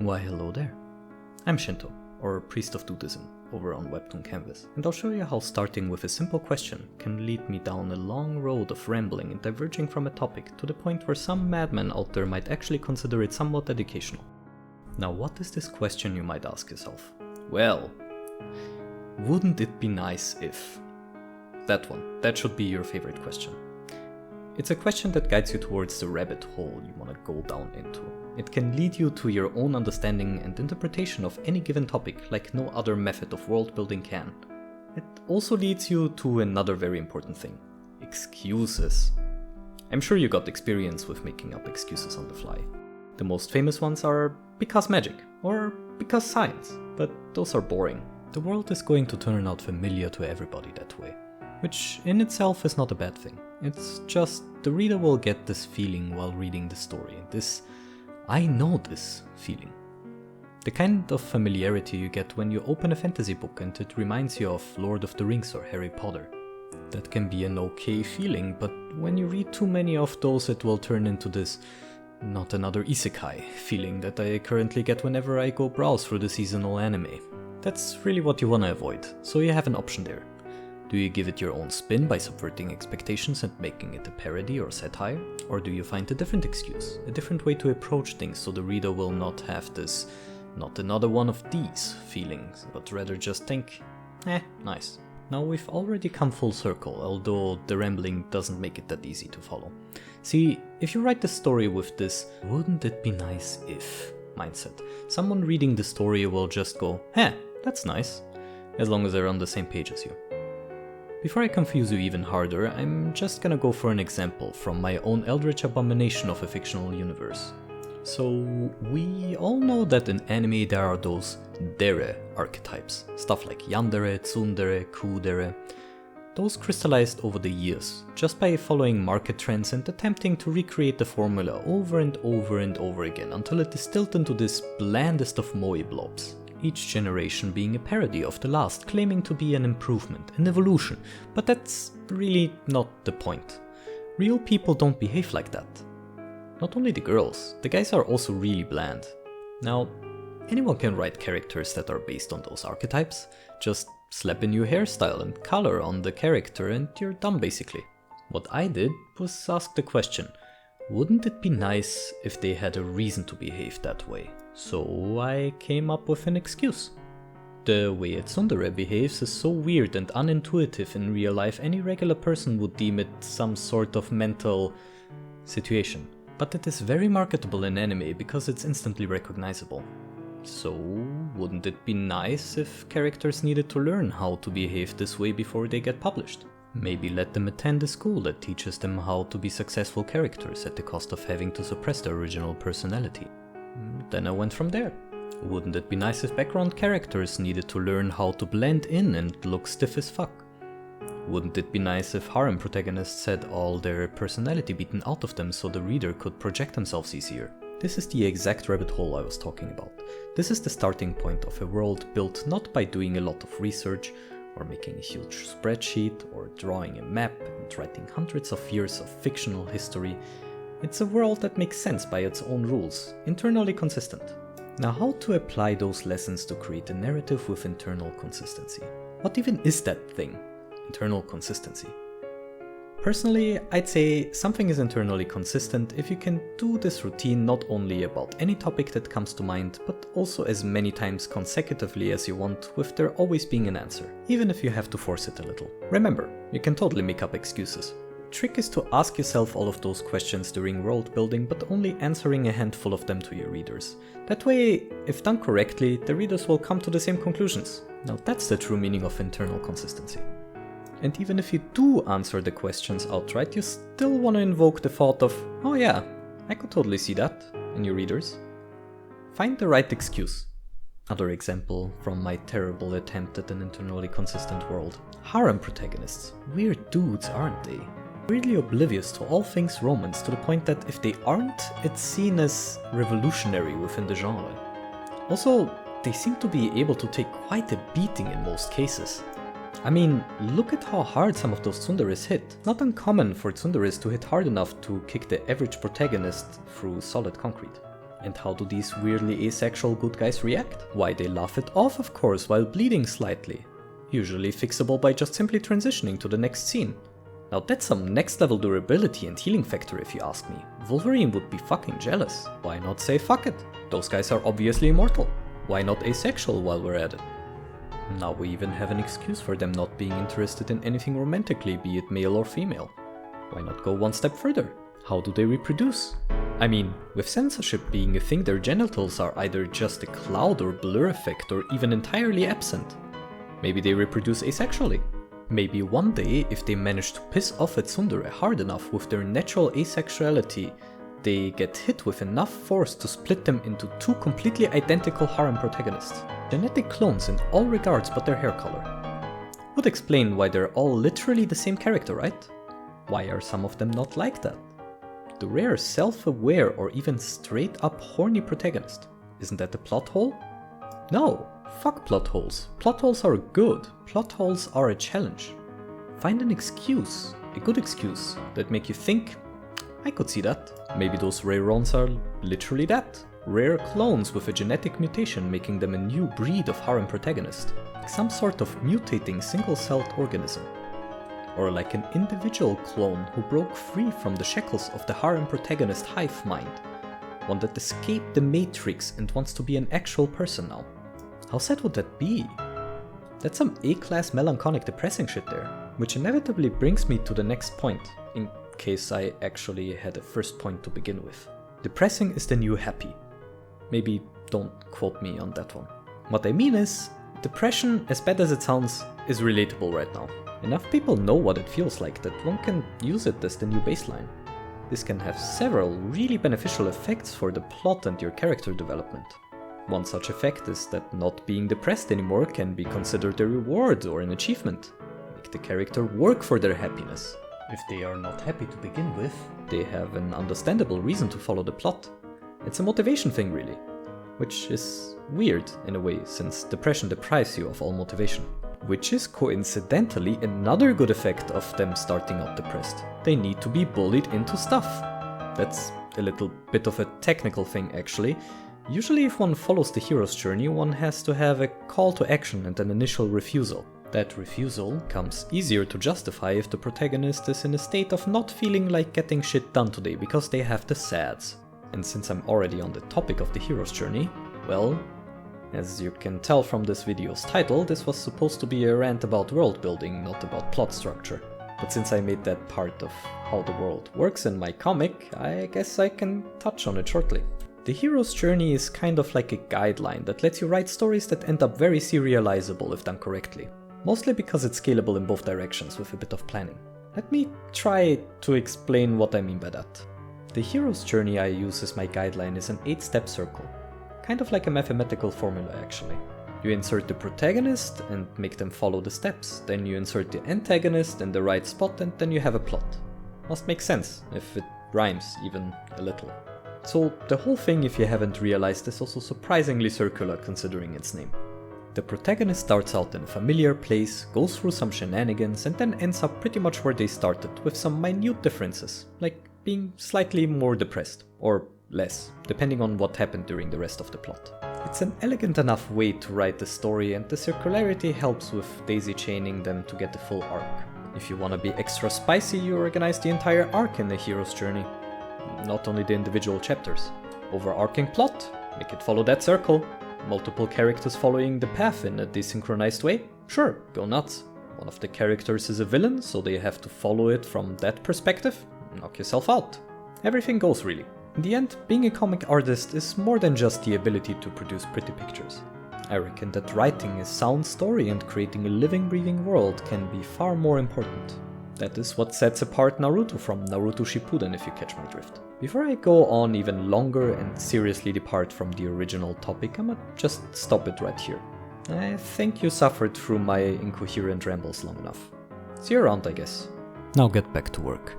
Why hello there. I'm Shinto, or Priest of Buddhism, over on Webtoon Canvas, and I'll show you how starting with a simple question can lead me down a long road of rambling and diverging from a topic to the point where some madman out there might actually consider it somewhat educational. Now what is this question, you might ask yourself? Well, wouldn't it be nice if... That one, that should be your favorite question. It's a question that guides you towards the rabbit hole you want to go down into. It can lead you to your own understanding and interpretation of any given topic like no other method of world building can. It also leads you to another very important thing: excuses. I'm sure you got experience with making up excuses on the fly. The most famous ones are because magic or because science, but those are boring. The world is going to turn out familiar to everybody that way, which in itself is not a bad thing. It's just the reader will get this feeling while reading the story, this I know this feeling. The kind of familiarity you get when you open a fantasy book and it reminds you of Lord of the Rings or Harry Potter. That can be an okay feeling, but when you read too many of those it will turn into this not another isekai feeling that I currently get whenever I go browse through the seasonal anime. That's really what you want to avoid, so you have an option there. Do you give it your own spin by subverting expectations and making it a parody or satire? Or do you find a different excuse, a different way to approach things so the reader will not have this not another one of these feelings, but rather just think, nice. Now we've already come full circle, although the rambling doesn't make it that easy to follow. See, if you write the story with this wouldn't it be nice if mindset, someone reading the story will just go, that's nice, as long as they're on the same page as you. Before I confuse you even harder, I'm just gonna go for an example from my own eldritch abomination of a fictional universe. So, we all know that in anime there are those dere archetypes, stuff like yandere, tsundere, kudere. Those crystallized over the years, just by following market trends and attempting to recreate the formula over and over and over again until it distilled into this blandest of moe blobs. Each generation being a parody of the last, claiming to be an improvement, an evolution, but that's really not the point. Real people don't behave like that. Not only the girls, the guys are also really bland. Now, anyone can write characters that are based on those archetypes, just slap a new hairstyle and color on the character and you're done basically. What I did was ask the question, wouldn't it be nice if they had a reason to behave that way? So I came up with an excuse. The way a tsundere behaves is so weird and unintuitive in real life, any regular person would deem it some sort of mental situation. But it is very marketable in anime because it's instantly recognizable. So wouldn't it be nice if characters needed to learn how to behave this way before they get published? Maybe let them attend a school that teaches them how to be successful characters at the cost of having to suppress their original personality. Then I went from there. Wouldn't it be nice if background characters needed to learn how to blend in and look stiff as fuck? Wouldn't it be nice if harem protagonists had all their personality beaten out of them so the reader could project themselves easier? This is the exact rabbit hole I was talking about. This is the starting point of a world built not by doing a lot of research, or making a huge spreadsheet, or drawing a map and writing hundreds of years of fictional history. It's a world that makes sense by its own rules, internally consistent. Now how to apply those lessons to create a narrative with internal consistency? What even is that thing? Internal consistency. Personally, I'd say something is internally consistent if you can do this routine not only about any topic that comes to mind, but also as many times consecutively as you want, with there always being an answer, even if you have to force it a little. Remember, you can totally make up excuses. Trick is to ask yourself all of those questions during world building, but only answering a handful of them to your readers. That way, if done correctly, the readers will come to the same conclusions. Now that's the true meaning of internal consistency. And even if you do answer the questions outright, you still want to invoke the thought of, oh yeah, I could totally see that, in your readers. Find the right excuse. Other example from my terrible attempt at an internally consistent world. Harem protagonists. Weird dudes, aren't they? Weirdly oblivious to all things romance, to the point that if they aren't, it's seen as revolutionary within the genre. Also, they seem to be able to take quite a beating in most cases. I mean, look at how hard some of those tsunderes hit. Not uncommon for tsunderes to hit hard enough to kick the average protagonist through solid concrete. And how do these weirdly asexual good guys react? Why, they laugh it off, of course, while bleeding slightly. Usually fixable by just simply transitioning to the next scene. Now that's some next level durability and healing factor if you ask me. Wolverine would be fucking jealous. Why not say fuck it? Those guys are obviously immortal. Why not asexual while we're at it? Now we even have an excuse for them not being interested in anything romantically, be it male or female. Why not go one step further? How do they reproduce? I mean, with censorship being a thing, their genitals are either just a cloud or blur effect or even entirely absent. Maybe they reproduce asexually. Maybe one day, if they manage to piss off a tsundere hard enough with their natural asexuality, they get hit with enough force to split them into two completely identical harem protagonists. Genetic clones in all regards but their hair color. Would explain why they're all literally the same character, right? Why are some of them not like that? The rare self-aware or even straight up horny protagonist. Isn't that the plot hole? No, fuck plot holes. Plot holes are good. Plot holes are a challenge. Find an excuse, a good excuse, that make you think, I could see that. Maybe those rare ones are literally that. Rare clones with a genetic mutation making them a new breed of harem protagonist. Some sort of mutating single-celled organism. Or like an individual clone who broke free from the shackles of the harem protagonist hive mind. One that escaped the matrix and wants to be an actual person now. How sad would that be? That's some A-class melancholic depressing shit there. Which inevitably brings me to the next point, in case I actually had a first point to begin with. Depressing is the new happy. Maybe don't quote me on that one. What I mean is, depression, as bad as it sounds, is relatable right now. Enough people know what it feels like that one can use it as the new baseline. This can have several really beneficial effects for the plot and your character development. One such effect is that not being depressed anymore can be considered a reward or an achievement. Make the character work for their happiness. If they are not happy to begin with, they have an understandable reason to follow the plot. It's a motivation thing really, which is weird in a way since depression deprives you of all motivation. Which is coincidentally another good effect of them starting out depressed. They need to be bullied into stuff. That's a little bit of a technical thing actually. Usually if one follows the hero's journey, one has to have a call to action and an initial refusal. That refusal comes easier to justify if the protagonist is in a state of not feeling like getting shit done today because they have the sads. And since I'm already on the topic of the hero's journey, well, as you can tell from this video's title, this was supposed to be a rant about world building, not about plot structure. But since I made that part of how the world works in my comic, I guess I can touch on it shortly. The hero's journey is kind of like a guideline that lets you write stories that end up very serializable if done correctly. Mostly because it's scalable in both directions with a bit of planning. Let me try to explain what I mean by that. The hero's journey I use as my guideline is an 8-step circle. Kind of like a mathematical formula actually. You insert the protagonist and make them follow the steps, then you insert the antagonist in the right spot and then you have a plot. Must make sense, if it rhymes even a little. So the whole thing, if you haven't realized, is also surprisingly circular considering its name. The protagonist starts out in a familiar place, goes through some shenanigans and then ends up pretty much where they started, with some minute differences, like being slightly more depressed, or less, depending on what happened during the rest of the plot. It's an elegant enough way to write the story and the circularity helps with daisy chaining them to get the full arc. If you want to be extra spicy, you organize the entire arc in the hero's journey, not only the individual chapters. Overarching plot, make it follow that circle. Multiple characters following the path in a desynchronized way? Sure, go nuts. One of the characters is a villain, so they have to follow it from that perspective. Knock yourself out. Everything goes really. In the end, being a comic artist is more than just the ability to produce pretty pictures. I reckon that writing a sound story and creating a living, breathing world can be far more important. That is what sets apart Naruto from Naruto Shippuden, if you catch my drift. Before I go on even longer and seriously depart from the original topic, I'ma just stop it right here. I think you suffered through my incoherent rambles long enough. See you around, I guess. Now get back to work.